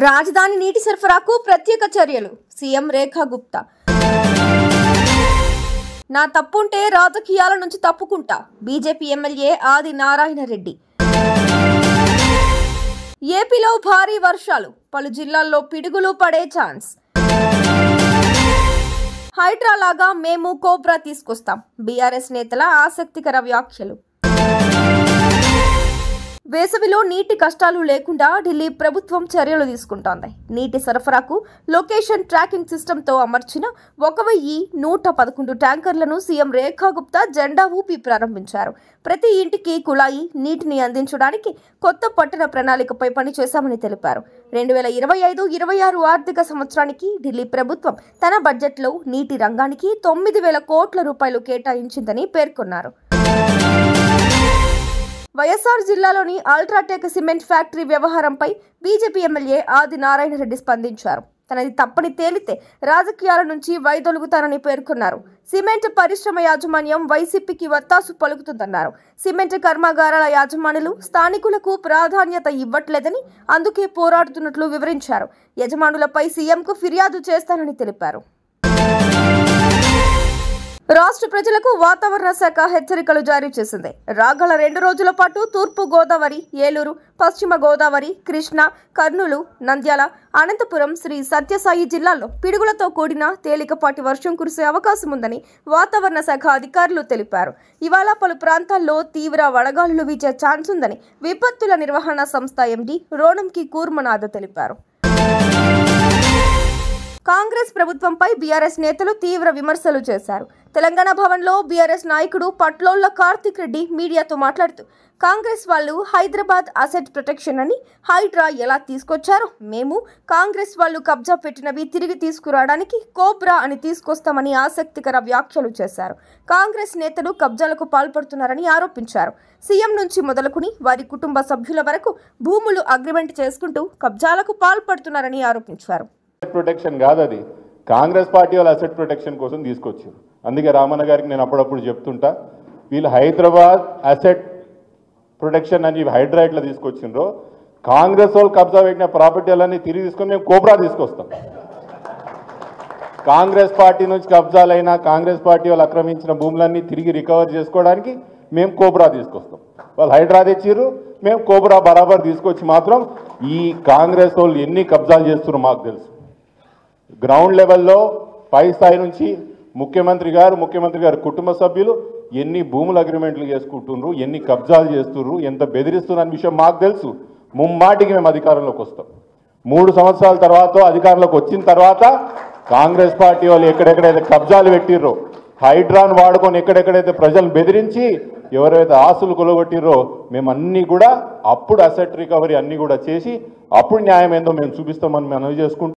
రాజధాని నీటి సరఫరాకు ప్రత్యేక చర్యలు సీఎం రేఖా గుప్తా. నా తప్పుంటే రాజకీయాల నుంచి తప్పుకుంటా బీజేపీ ఎమ్మెల్యే ఆది నారాయణ రెడ్డి. ఏపీలో భారీ వర్షాలు, పలు జిల్లాల్లో పిడుగులు పడే ఛాన్స్. హైడ్రా లాగా మేము కోబ్రా తీసుకొస్తాం, బీఆర్ఎస్ నేతల ఆసక్తికర వ్యాఖ్యలు. వేసవిలో నీటి కష్టాలు లేకుండా ఢిల్లీ ప్రభుత్వం చర్యలు తీసుకుంటోంది. నీటి సరఫరాకు లొకేషన్ ట్రాకింగ్ సిస్టంతో అమర్చిన 1111 ట్యాంకర్లను సీఎం రేఖా గుప్తా జెండా ఊపి ప్రారంభించారు. ప్రతి ఇంటికి కుళాయి నీటిని అందించడానికి కొత్త పట్టణ ప్రణాళికపై పనిచేశామని తెలిపారు. 2025-26 ఆర్థిక సంవత్సరానికి ఢిల్లీ ప్రభుత్వం తన బడ్జెట్లో నీటి రంగానికి 9,000 కోట్ల రూపాయలు కేటాయించిందని పేర్కొన్నారు. వైఎస్ఆర్ జిల్లాలోని అల్ట్రాటెక్ సిమెంట్ ఫ్యాక్టరీ వ్యవహారంపై బీజేపీ ఎమ్మెల్యే ఆది నారాయణ రెడ్డి స్పందించారు. తనది తప్పని తేలితే రాజకీయాల నుంచి వైదొలుగుతారని పేర్కొన్నారు. సిమెంట్ పరిశ్రమ యాజమాన్యం వైసీపీకి వత్తాసు పలుకుతుందన్నారు. సిమెంట్ కర్మాగారాల యాజమానులు స్థానికులకు ప్రాధాన్యత ఇవ్వట్లేదని, అందుకే పోరాడుతున్నట్లు వివరించారు. యజమానులపై సీఎంకు ఫిర్యాదు చేస్తానని తెలిపారు. రాష్ట్ర ప్రజలకు వాతావరణ శాఖ హెచ్చరికలు జారీ చేసింది. రాగల 2 రోజుల పాటు తూర్పు గోదావరి, ఏలూరు, పశ్చిమ గోదావరి, కృష్ణా, కర్నూలు, నంద్యాల, అనంతపురం, శ్రీ సత్యసాయి జిల్లాల్లో పిడుగులతో కూడిన తేలికపాటి వర్షం కురిసే అవకాశం ఉందని వాతావరణ శాఖ అధికారులు తెలిపారు. ఇవాళ పలు ప్రాంతాల్లో తీవ్ర వడగాలులు వీచే ఛాన్స్ ఉందని విపత్తుల నిర్వహణ సంస్థ ఎండీ రోణంకి కూర్మనాథ్ తెలిపారు. కాంగ్రెస్ ప్రభుత్వంపై బీఆర్ఎస్ నేతలు తీవ్ర విమర్శలు చేశారు. తెలంగాణ భవన్లో బీఆర్ఎస్ నాయకుడు పట్లోళ్ల కార్తిక్ రెడ్డి మీడియాతో మాట్లాడుతూ, కాంగ్రెస్ వాళ్ళు హైదరాబాద్ అసెట్ ప్రొటెక్షన్ అని హైడ్రా ఎలా తీసుకొచ్చారో, మేము కాంగ్రెస్ వాళ్ళు కబ్జా పెట్టినవి తిరిగి తీసుకురావడానికి కోబ్రా అని తీసుకొస్తామని ఆసక్తికర వ్యాఖ్యలు చేశారు. కాంగ్రెస్ నేతలు కబ్జాలకు పాల్పడుతున్నారని ఆరోపించారు. సీఎం నుంచి మొదలుకుని వారి కుటుంబ సభ్యుల వరకు భూములు అగ్రిమెంట్ చేసుకుంటూ కబ్జాలకు పాల్పడుతున్నారని ఆరోపించారు. ప్రొటెక్షన్ కాదు, అది కాంగ్రెస్ పార్టీ వాళ్ళు అసెట్ ప్రొటెక్షన్ కోసం తీసుకొచ్చారు. అందుకే రామన్న గారికి నేను అప్పుడప్పుడు చెప్తుంటా, వీళ్ళు హైదరాబాద్ అసెట్ ప్రొటెక్షన్ అని హైడ్రా ఇట్లా తీసుకొచ్చిండ్రో, కాంగ్రెస్ వాళ్ళు కబ్జా పెట్టిన ప్రాపర్టీలన్నీ తిరిగి తీసుకొని మేము కోబ్రా తీసుకొస్తాం. కాంగ్రెస్ పార్టీ నుంచి కబ్జాలైనా కాంగ్రెస్ పార్టీ వాళ్ళు ఆక్రమించిన భూములన్నీ తిరిగి రికవర్ చేసుకోవడానికి మేము కోబ్రా తీసుకొస్తాం. వాళ్ళు హైడ్రా తెచ్చిర్రు, మేము కోబ్రా బరాబర్ తీసుకొచ్చి మాత్రం ఈ కాంగ్రెస్ వాళ్ళు ఎన్ని కబ్జాలు చేస్తున్నారో మాకు తెలుసు. గ్రౌండ్ లెవెల్లో పై స్థాయి నుంచి ముఖ్యమంత్రి గారు కుటుంబ సభ్యులు ఎన్ని భూముల అగ్రిమెంట్లు చేసుకుంటున్నారు, ఎన్ని కబ్జాలు చేస్తున్నారు, ఎంత బెదిరిస్తున్న విషయం మాకు తెలుసు. ముమ్మాటికి మేము అధికారంలోకి వస్తాం. 3 సంవత్సరాల తర్వాత అధికారంలోకి వచ్చిన తర్వాత కాంగ్రెస్ పార్టీ వాళ్ళు ఎక్కడెక్కడైతే కబ్జాలు పెట్టిర్రో, హైడ్రాన్ వాడుకొని ఎక్కడెక్కడైతే ప్రజలను బెదిరించి ఎవరైతే ఆస్తులు కొలగొట్టిర్రో, మేము అన్నీ కూడా అప్పుడు అసెట్ రికవరీ అన్నీ కూడా చేసి అప్పుడు న్యాయం ఏందో మేము చూపిస్తామని మనం చేసుకుంటాం.